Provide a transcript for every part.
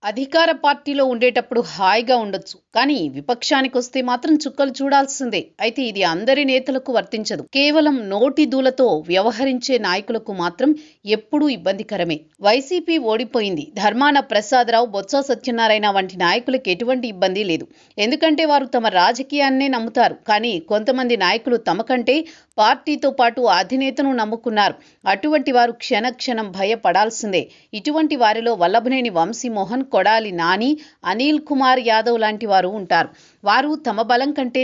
అధికార పార్టీలో ఉండేటప్పుడు హాయిగా ఉండొచ్చు, కానీ విపక్షానికొస్తే మాత్రం చుక్కలు చూడాల్సిందే. అయితే ఇది అందరి నేతలకు వర్తించదు. కేవలం నోటి దూలతో వ్యవహరించే నాయకులకు మాత్రం ఎప్పుడూ ఇబ్బందికరమే. వైసీపీ ఓడిపోయింది. ధర్మాన ప్రసాదరావు, బొత్స సత్యనారాయణ వంటి నాయకులకు ఎటువంటి ఇబ్బంది లేదు. ఎందుకంటే వారు తమ రాజకీయాన్నే నమ్ముతారు. కానీ కొంతమంది నాయకులు తమ కంటే పార్టీతో పాటు అధినేతను నమ్ముకున్నారు. అటువంటి వారు క్షణక్షణం భయపడాల్సిందే. ఇటువంటి వారిలో వల్లభనేని వంశీమోహన్, కొడాలి నాని, అనిల్ కుమార్ యాదవ్ లాంటి వారు ఉంటారు. వారు తమ బలం కంటే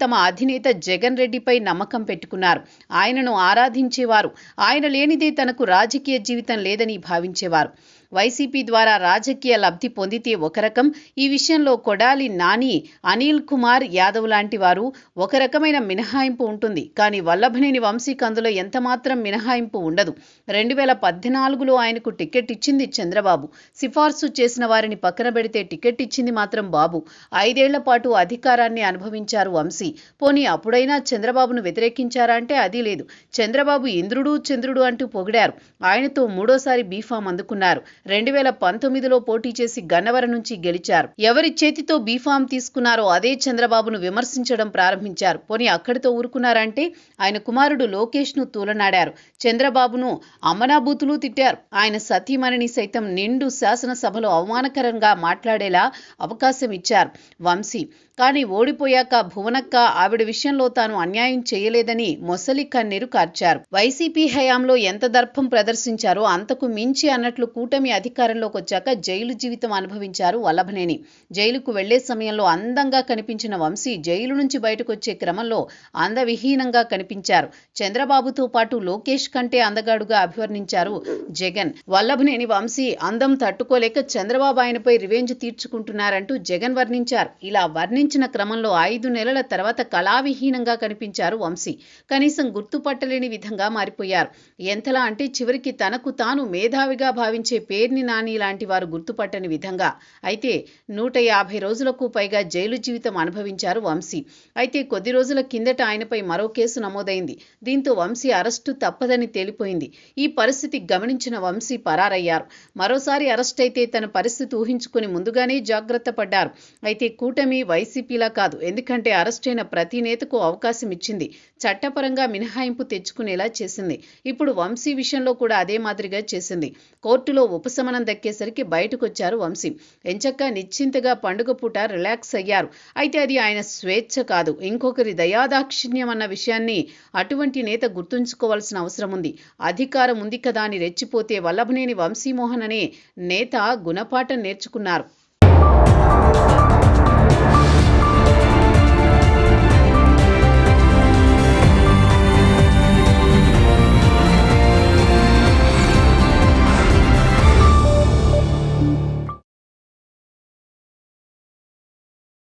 తమ అధినేత జగన్ రెడ్డిపై నమ్మకం పెట్టుకున్నారు. ఆయనను ఆరాధించేవారు. ఆయన లేనిదే తనకు రాజకీయ జీవితం లేదని భావించేవారు. వైసీపీ ద్వారా రాజకీయ లబ్ధి పొందితే ఒక రకం, ఈ విషయంలో కొడాలి నాని, అనిల్ కుమార్ యాదవ్ లాంటి వారు ఒక రకమైన మినహాయింపు ఉంటుంది. కానీ వల్లభనేని వంశీకి అందులో ఎంతమాత్రం మినహాయింపు ఉండదు. 2014లో ఆయనకు టికెట్ ఇచ్చింది చంద్రబాబు. సిఫార్సు చేసిన వారిని పక్కన పెడితే టికెట్ ఇచ్చింది మాత్రం బాబు. 5 ఏళ్ల పాటు అధికారాన్ని అనుభవించారు వంశీ. పోనీ అప్పుడైనా చంద్రబాబును వ్యతిరేకించారా అంటే అది లేదు. చంద్రబాబు ఇంద్రుడు చంద్రుడు అంటూ పొగిడారు. ఆయనతో మూడోసారి బీఫామ్ అందుకున్నారు. 2019లో పోటీ చేసి గన్నవరం నుంచి గెలిచారు. ఎవరి చేతితో బీఫామ్ తీసుకున్నారో అదే చంద్రబాబును విమర్శించడం ప్రారంభించారు. పోనీ అక్కడితో ఊరుకున్నారంటే ఆయన కుమారుడు లోకేష్ను తూలనాడారు. చంద్రబాబును అమ్మనాబూతులు తిట్టారు. ఆయన సతీమణిని సైతం నిండు శాసనసభలో అవమానకరంగా మాట్లాడేలా అవకాశం ఇచ్చారు వంశీ. కానీ ఓడిపోయాక భువనక్క ఆవిడ విషయంలో తాను అన్యాయం చేయలేదని మొసలి కన్నీరు కార్చారు. వైసీపీ హయాంలో ఎంత దర్పం ప్రదర్శించారో అంతకు మించి అన్నట్లు కూటమి అధికారంలోకి వచ్చాక జైలు జీవితం అనుభవించారు వల్లభనేని. జైలుకు వెళ్లే సమయంలో అందంగా కనిపించిన వంశీ జైలు నుంచి బయటకు వచ్చే క్రమంలో అందవిహీనంగా కనిపించారు. చంద్రబాబుతో పాటు లోకేష్ కంటే అందగాడుగా అభివర్ణించారు జగన్. వల్లభనేని వంశీ అందం తట్టుకోలేక చంద్రబాబు ఆయనపై రివెంజ్ తీర్చుకుంటున్నారంటూ జగన్ వర్ణించారు. ఇలా వర్ణించిన క్రమంలో 5 నెలల తర్వాత కళావిహీనంగా కనిపించారు వంశీ. కనీసం గుర్తుపట్టలేని విధంగా మారిపోయారు. ఎంతలా అంటే చివరికి తనకు తాను మేధావిగా భావించే పేర్ని నాని లాంటి వారు గుర్తుపట్టని విధంగా. అయితే 150 రోజులకు పైగా జైలు జీవితం అనుభవించారు వంశీ. అయితే కొద్ది రోజుల కిందట ఆయనపై మరో కేసు నమోదైంది. దీంతో వంశీ అరెస్టు తప్పదని తేలిపోయింది. ఈ పరిస్థితి గమనించిన వంశీ పరారయ్యారు. మరోసారి అరెస్ట్ అయితే తన పరిస్థితి ఊహించుకుని ముందుగానే జాగ్రత్త పడ్డారు. అయితే కూటమి వైసీపీలా కాదు. ఎందుకంటే అరెస్టైన ప్రతి నేతకు అవకాశం ఇచ్చింది. చట్టపరంగా మినహాయింపు తెచ్చుకునేలా చేసింది. ఇప్పుడు వంశీ విషయంలో కూడా అదే మాదిరిగా చేసింది. కోర్టులో ఉపశమనం దక్కేసరికి బయటకొచ్చారు వంశీ. ఎంచక్కా నిశ్చింతగా పండుగ పూట రిలాక్స్ అయ్యారు. అయితే అది ఆయన స్వేచ్ఛ కాదు, ఇంకొకరి దయాదాక్షిణ్యం అన్న విషయాన్ని అటువంటి నేత గుర్తుంచుకోవాల్సిన అవసరం ఉంది. అధికారం ఉంది కదా అని రెచ్చిపోతే వల్లభనేని వంశీమోహన్ అనే నేత గుణపాఠం నేర్చుకున్నారు.